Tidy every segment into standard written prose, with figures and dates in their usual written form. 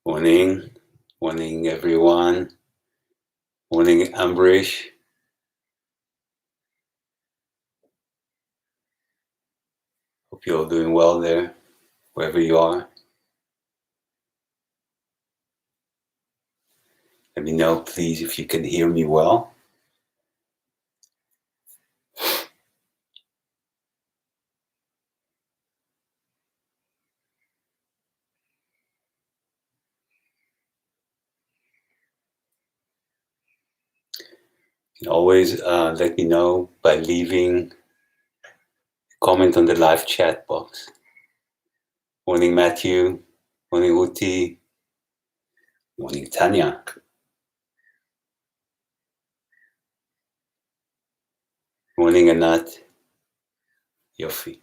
Morning, morning everyone. Morning Ambrish. Hope you're all doing well there, wherever you are. Let me know, please, if you can hear me well. You can always let me know by leaving a comment on the live chat box. Morning Matthew. Morning Uti. Morning Tanya. Morning Anat. Yofi.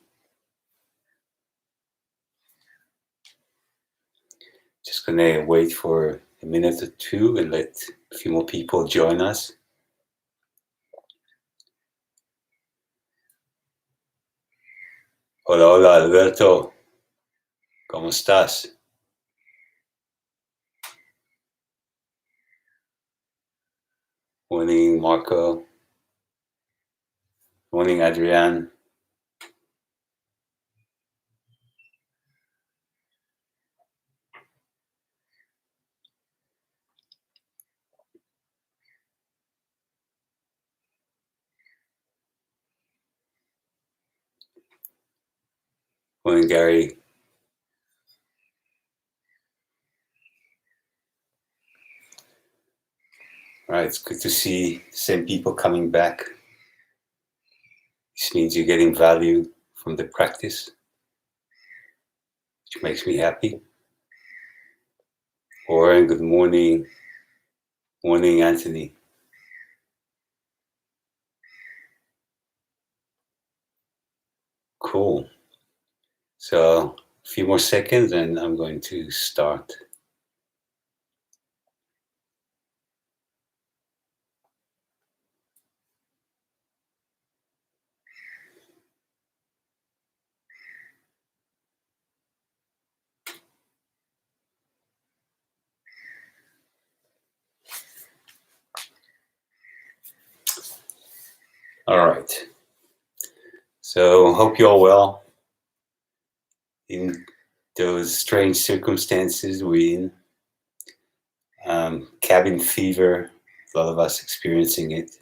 Just gonna wait for a minute or two and let a few more people join us. Hola, hola Alberto. ¿Cómo estás? Morning Marco. Morning Adrian. Morning Gary. All right, it's good to see the same people coming back. This means you're getting value from the practice, which makes me happy. Warren, good morning. Morning, Anthony. Cool. So a few more seconds and I'm going to start. All right. So hope you're all well in those strange circumstances we're in. Cabin fever, a lot of us experiencing it.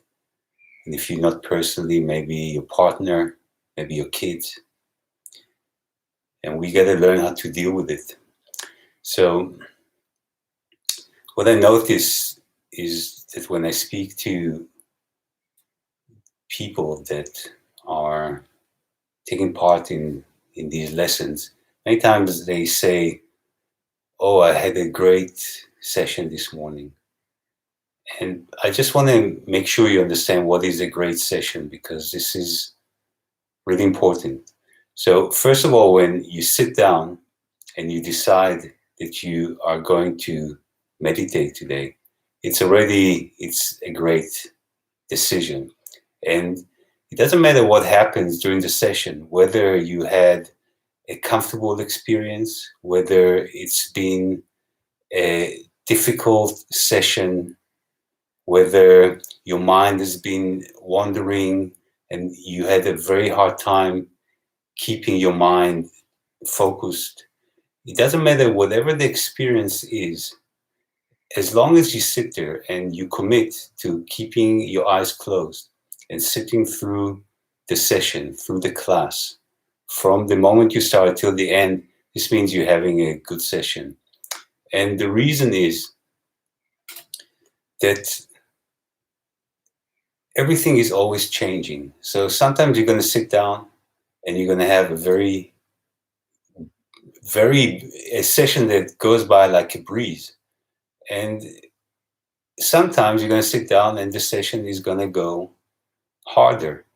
And if you're not personally, maybe your partner, maybe your kids. And we got to learn how to deal with it. So what I notice is that when I speak to people that are taking part in these lessons, many times they say, oh, I had a great session this morning. And I just want to make sure you understand what is a great session, because this is really important. So first of all, when you sit down and you decide that you are going to meditate today, it's a great decision. And it doesn't matter what happens during the session, whether you had a comfortable experience, whether it's been a difficult session, whether your mind has been wandering and you had a very hard time keeping your mind focused. It doesn't matter, whatever the experience is, as long as you sit there and you commit to keeping your eyes closed and sitting through the session, through the class, from the moment you start till the end, this means you're having a good session. And the reason is that everything is always changing. So sometimes you're going to sit down and you're going to have a a session that goes by like a breeze. And sometimes you're going to sit down and the session is going to go harder.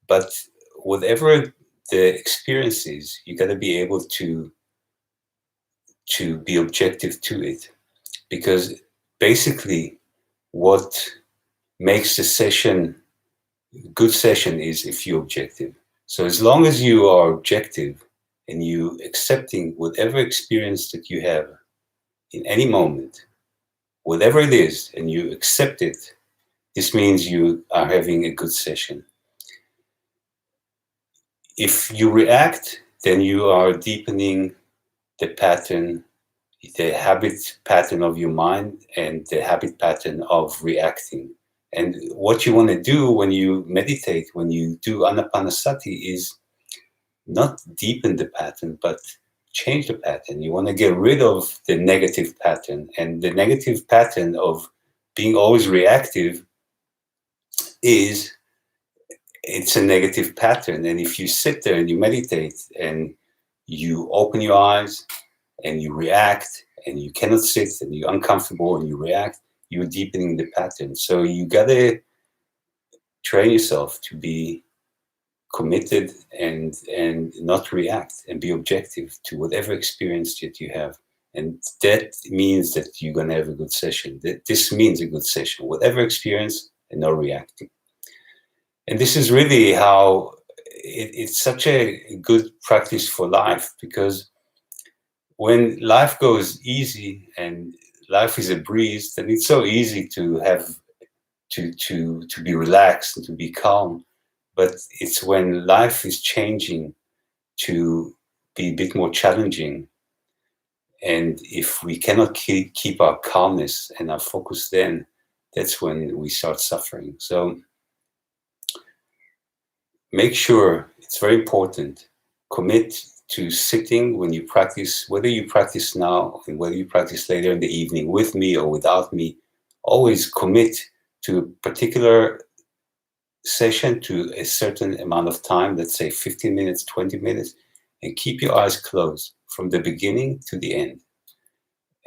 But whatever the experience is, you got to be able to be objective to it, because basically what makes the session good session is if you're objective. So as long as you are objective and you accepting whatever experience that you have, in any moment, whatever it is, and you accept it, this means you are having a good session. If you react, then you are deepening the pattern, the habit pattern of your mind and the habit pattern of reacting. And what you want to do when you meditate, when you do anapanasati, is not deepen the pattern, but change the pattern. You want to get rid of the negative pattern. And the negative pattern of being always reactive is it's a negative pattern. And if you sit there and you meditate and you open your eyes and you react and you cannot sit and you're uncomfortable and you react, you're deepening the pattern. So you gotta train yourself to be committed and not react and be objective to whatever experience that you have. And that means that you're gonna have a good session. This means a good session, whatever experience and no reacting. And this is really how it's such a good practice for life, because when life goes easy and life is a breeze, then it's so easy to have to be relaxed and to be calm. But it's when life is changing to be a bit more challenging, and if we cannot keep our calmness and our focus, then that's when we start suffering. So make sure, it's very important, commit to sitting when you practice, whether you practice now and whether you practice later in the evening with me or without me. Always commit to a particular session, to a certain amount of time, let's say 15 minutes, 20 minutes, and keep your eyes closed from the beginning to the end.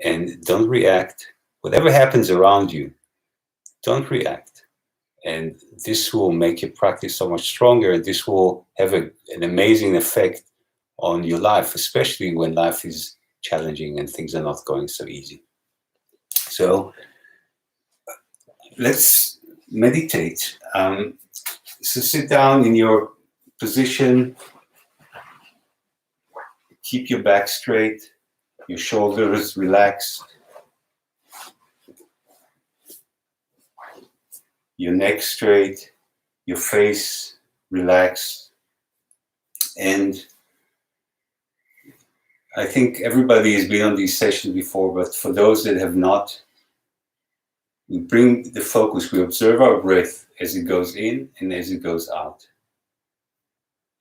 And don't react. Whatever happens around you, don't react. And this will make your practice so much stronger. This will have an amazing effect on your life, especially when life is challenging and things are not going so easy. So let's meditate. So sit down in your position, keep your back straight, your shoulders relaxed, your neck straight, your face relaxed. And I think everybody has been on these sessions before, but for those that have not, we bring the focus, we observe our breath as it goes in and as it goes out.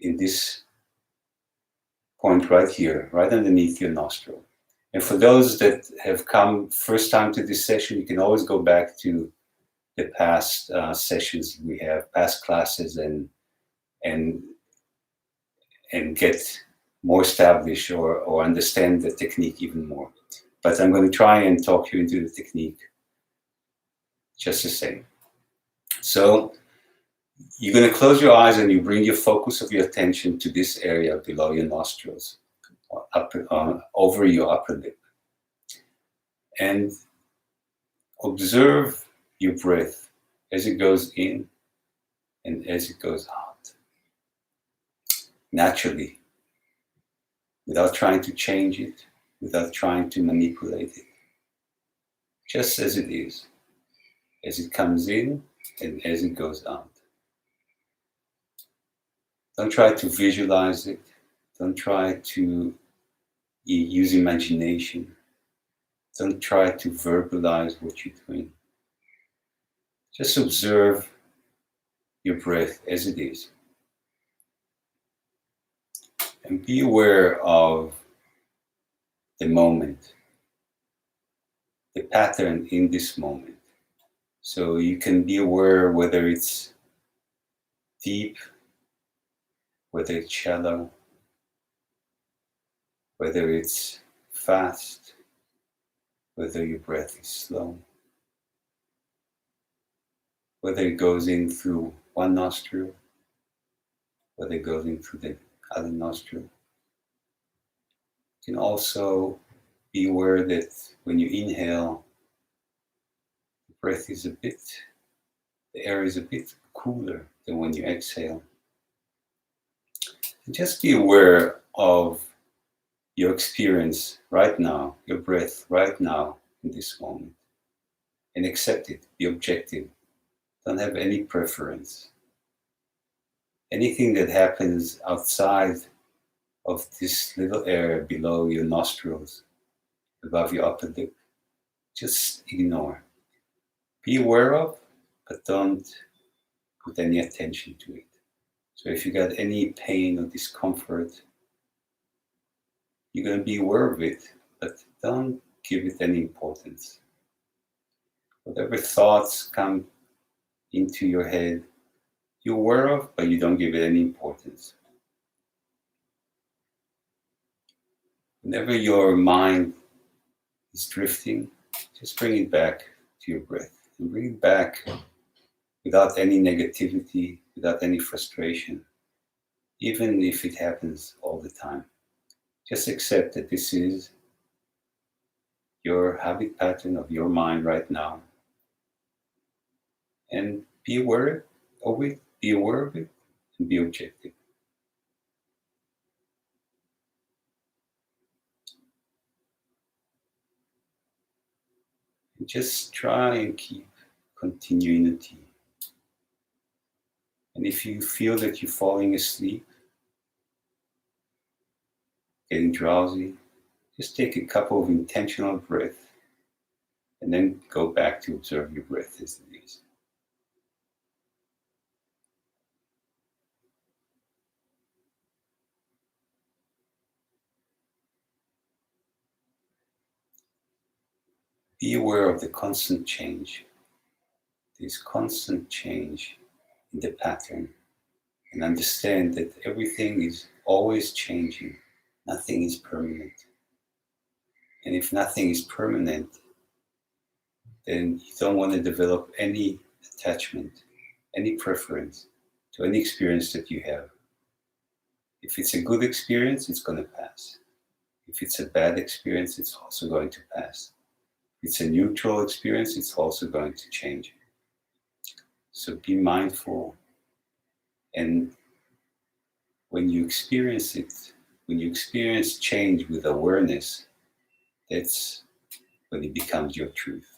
In this point right here, right underneath your nostril. And for those that have come first time to this session, you can always go back to the past sessions we have, past classes, and get more established or understand the technique even more. But I'm going to try and talk you into the technique just the same. So you're going to close your eyes and you bring your focus of your attention to this area below your nostrils, up, over your upper lip. And observe your breath as it goes in and as it goes out. Naturally, without trying to change it, without trying to manipulate it. Just as it is, as it comes in and as it goes out. Don't try to visualize it. Don't try to use imagination. Don't try to verbalize what you're doing. Just observe your breath as it is. And be aware of the moment, the pattern in this moment. So you can be aware whether it's deep, whether it's shallow, whether it's fast, whether your breath is slow, whether it goes in through one nostril, whether it goes in through the other nostril. You can also be aware that when you inhale, the breath is the air is a bit cooler than when you exhale. And just be aware of your experience right now, your breath right now in this moment, and accept it. Be objective. Don't have any preference. Anything that happens outside of this little area below your nostrils, above your upper lip, just ignore. Be aware of, but don't put any attention to it. So if you got any pain or discomfort, you're going to be aware of it, but don't give it any importance. Whatever thoughts come into your head, you're aware of, but you don't give it any importance. Whenever your mind is drifting, just bring it back to your breath. And bring it back without any negativity, without any frustration, even if it happens all the time. Just accept that this is your habit pattern of your mind right now, and be aware of it, be aware of it, and be objective. And just try and keep continuity. And if you feel that you're falling asleep, getting drowsy, just take a couple of intentional breaths and then go back to observe your breath as it is. Be aware of the constant change. There's constant change in the pattern, and understand that everything is always changing. Nothing is permanent. And if nothing is permanent, then you don't want to develop any attachment, any preference to any experience that you have. If it's a good experience, it's going to pass. If it's a bad experience, it's also going to pass. If it's a neutral experience, it's also going to change. So be mindful, and when you experience it, when you experience change with awareness, that's when it becomes your truth.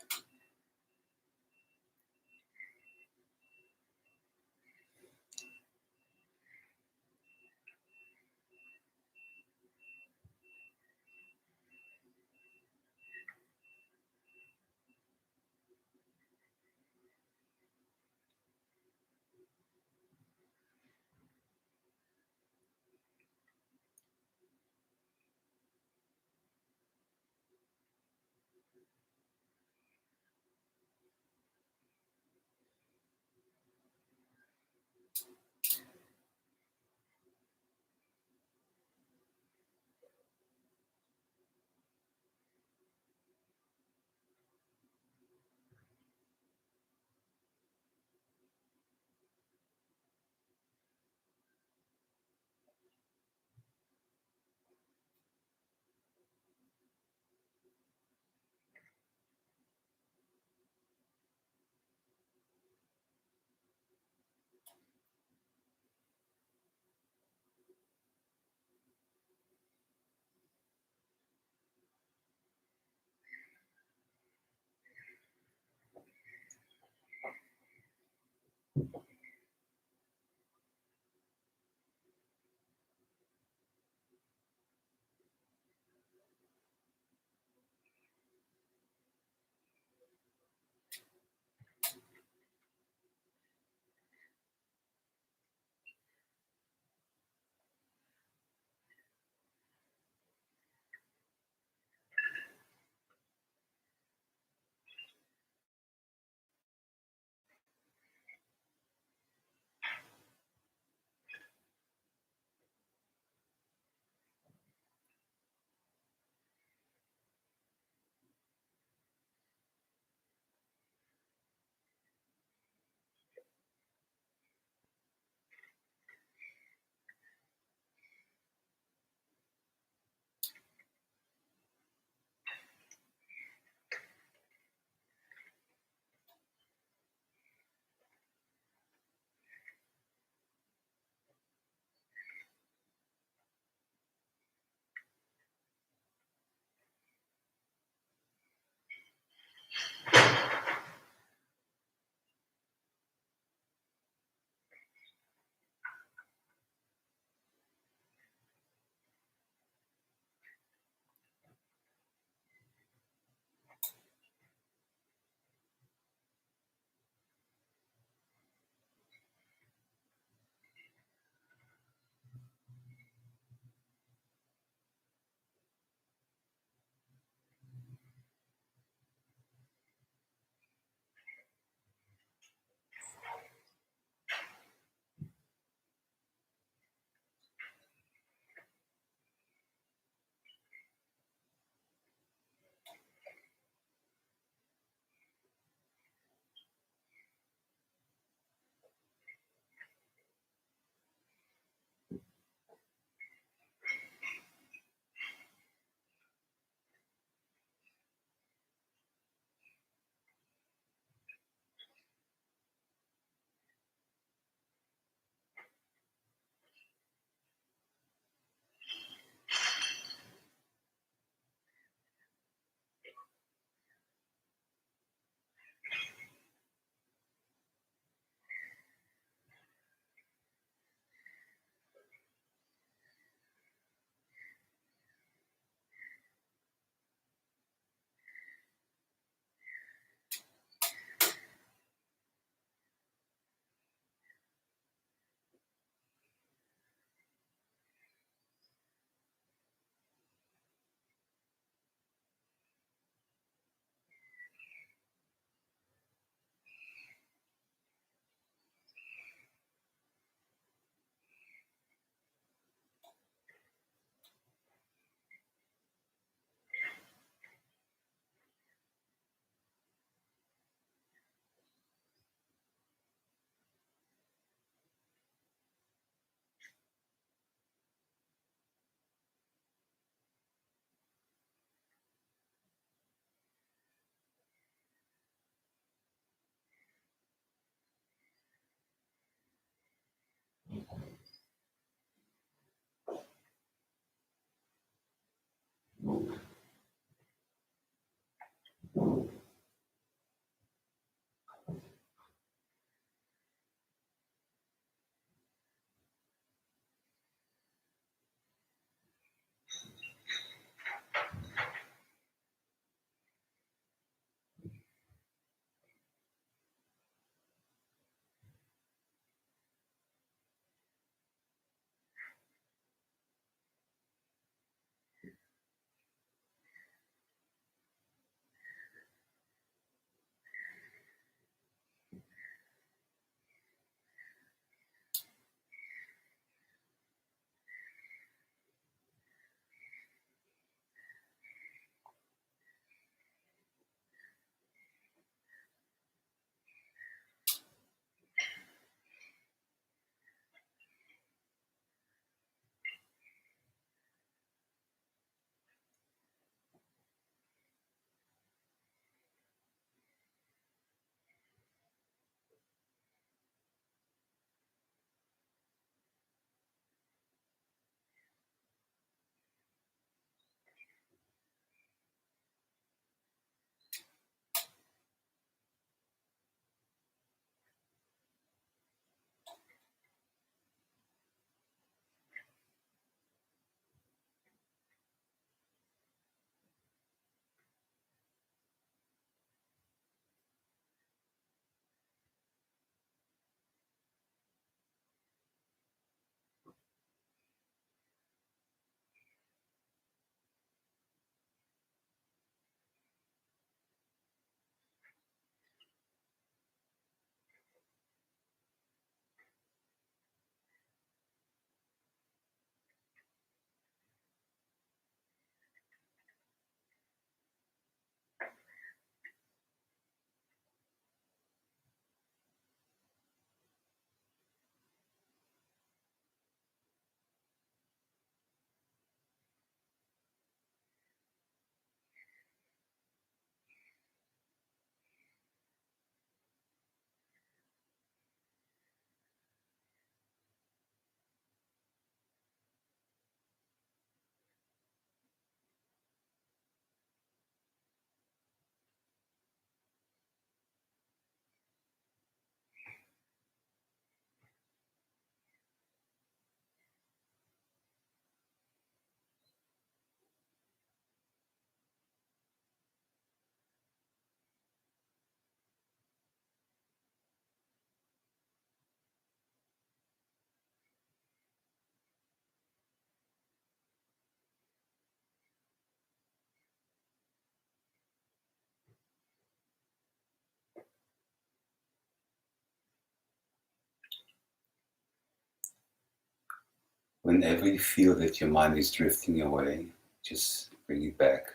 Whenever you feel that your mind is drifting away, just bring it back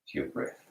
to your breath.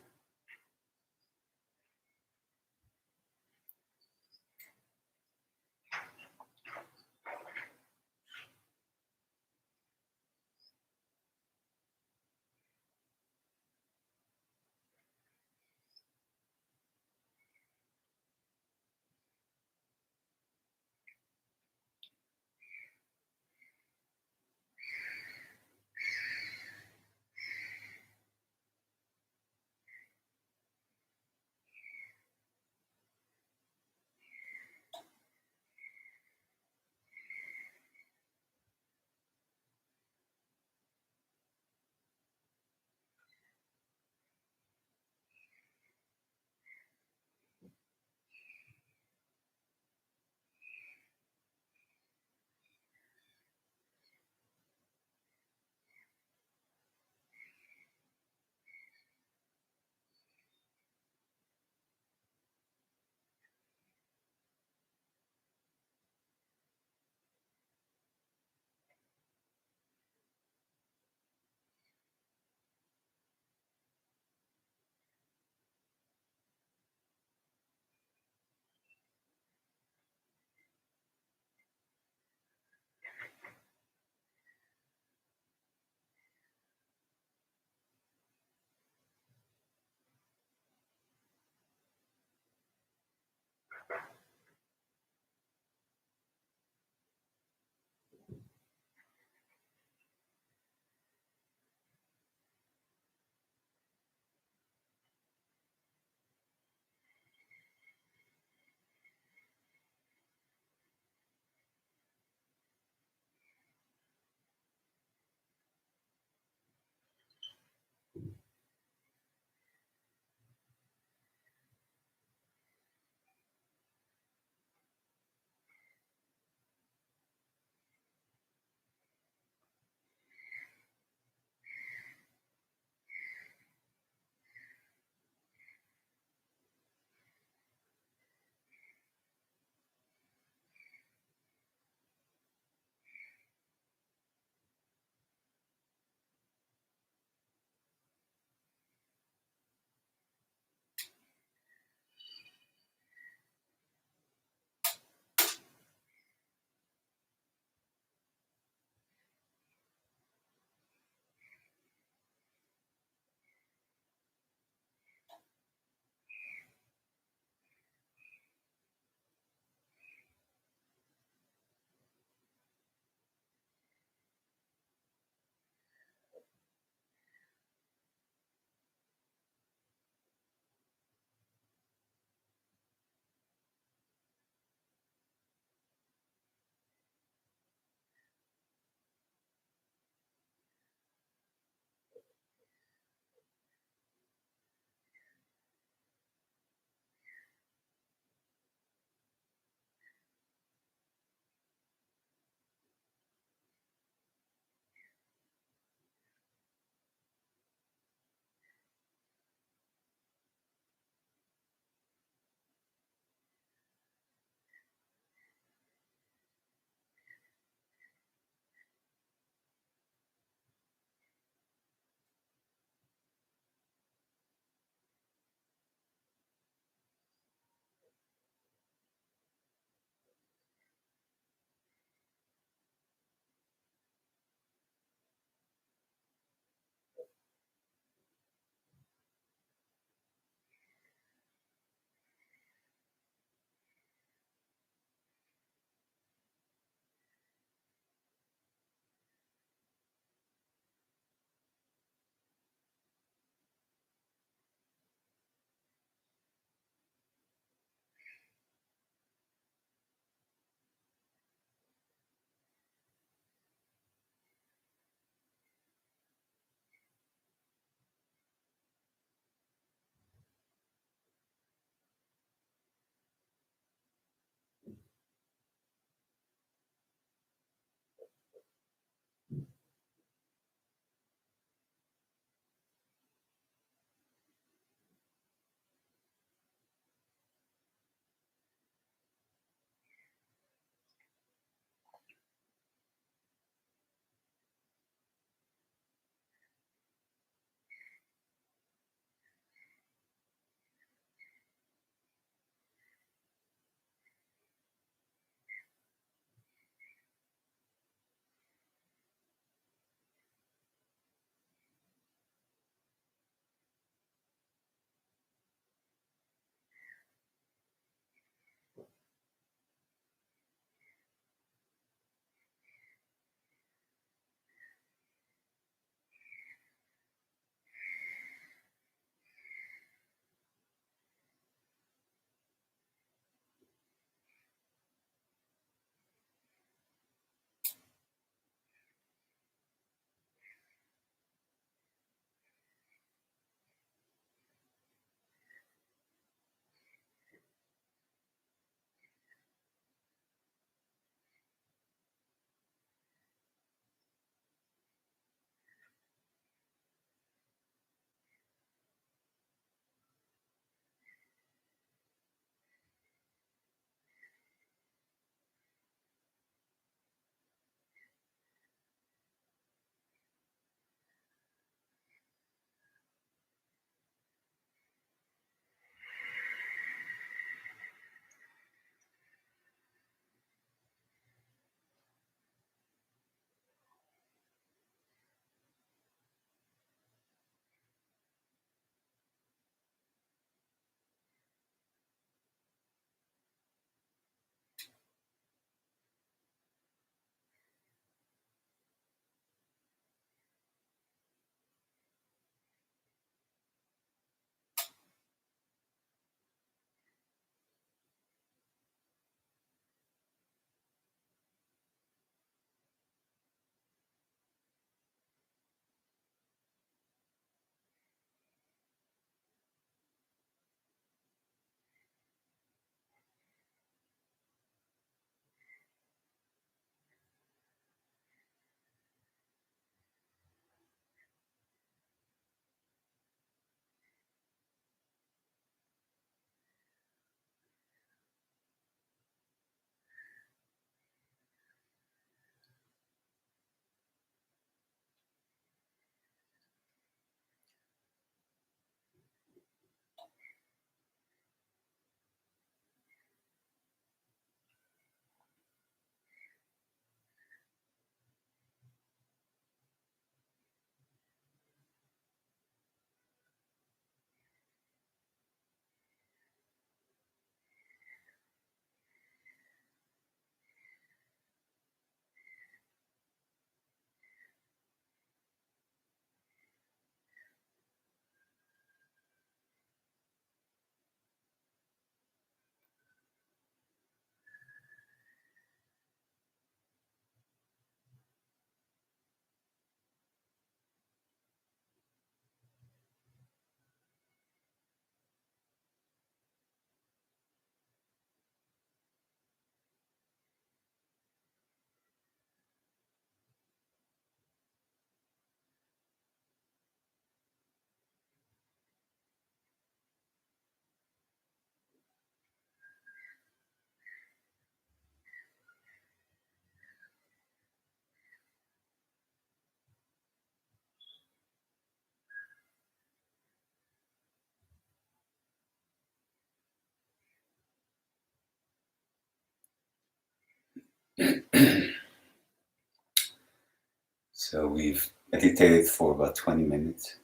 So we've meditated for about 20 minutes.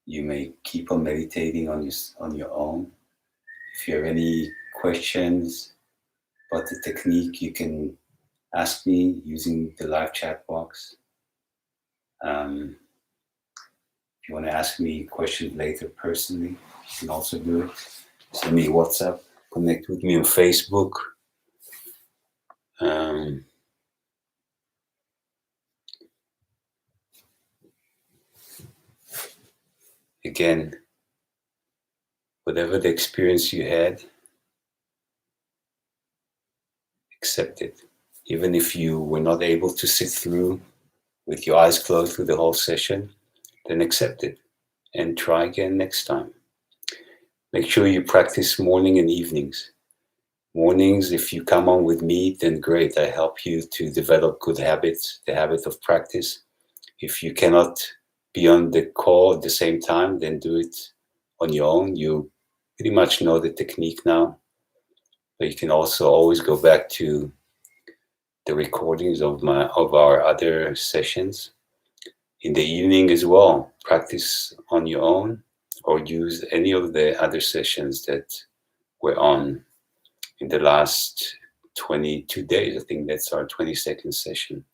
You may keep on meditating on your own. If you have any questions about the technique, you can ask me using the live chat box. If you want to ask me questions later personally, you can also do it. Send me a WhatsApp, connect with me on Facebook. Um, Again, whatever the experience you had, accept it. Even if you were not able to sit through with your eyes closed through the whole session, then accept it and try again next time. Make sure you practice morning and evenings. Mornings, if you come on with me, then great. I help you to develop good habits, the habit of practice. If you cannot be on the call at the same time, then do it on your own. You pretty much know the technique now, but you can also always go back to the recordings of our other sessions in the evening as well. Practice on your own or use any of the other sessions that were on in the last 22 days. I think that's our 22nd session.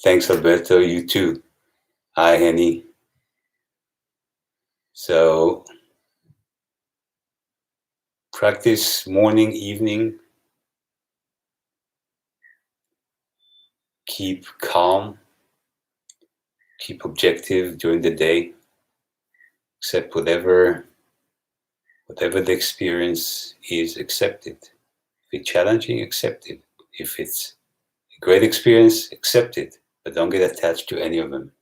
Thanks, Alberto. You too. Hi, Henny. So practice morning, evening. Keep calm. Keep objective during the day. Accept whatever the experience is, accept it. If it's challenging, accept it. If it's a great experience, accept it. But don't get attached to any of them.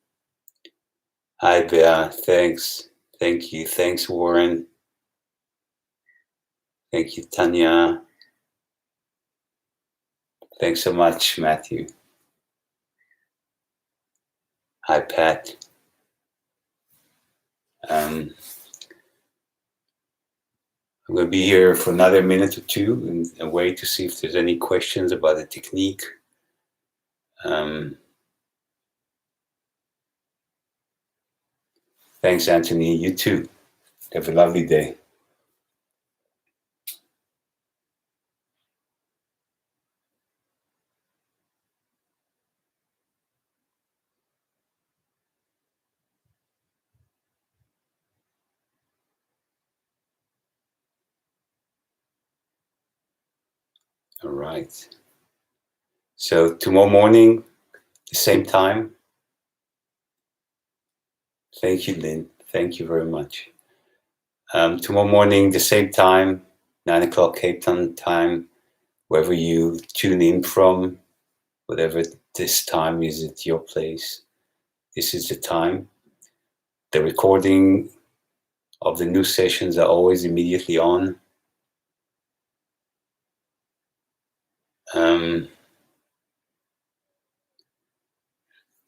Hi, Bea. Thanks. Thank you. Thanks, Warren. Thank you, Tanya. Thanks so much, Matthew. Hi, Pat. I'm going to be here for another minute or two and wait to see if there's any questions about the technique. Thanks, Anthony. You too. Have a lovely day. All right. So tomorrow morning, the same time. Thank you, Lynn. Thank you very much. Tomorrow morning, the same time, 9 o'clock Cape Town time, wherever you tune in from, whatever this time is at your place, this is the time. The recording of the new sessions are always immediately on.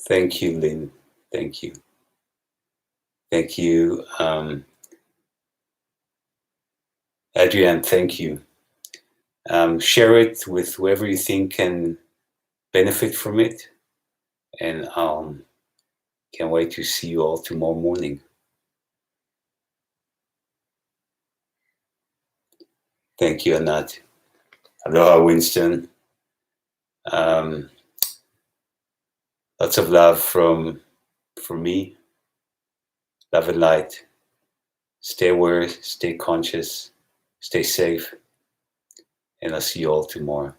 Thank you, Lynn. Thank you. Thank you. Adrienne, thank you. Share it with whoever you think can benefit from it. And can't wait to see you all tomorrow morning. Thank you, Anat. Aloha, Winston. Lots of love from me. Love and light. Stay aware, stay conscious, stay safe. And I'll see you all tomorrow.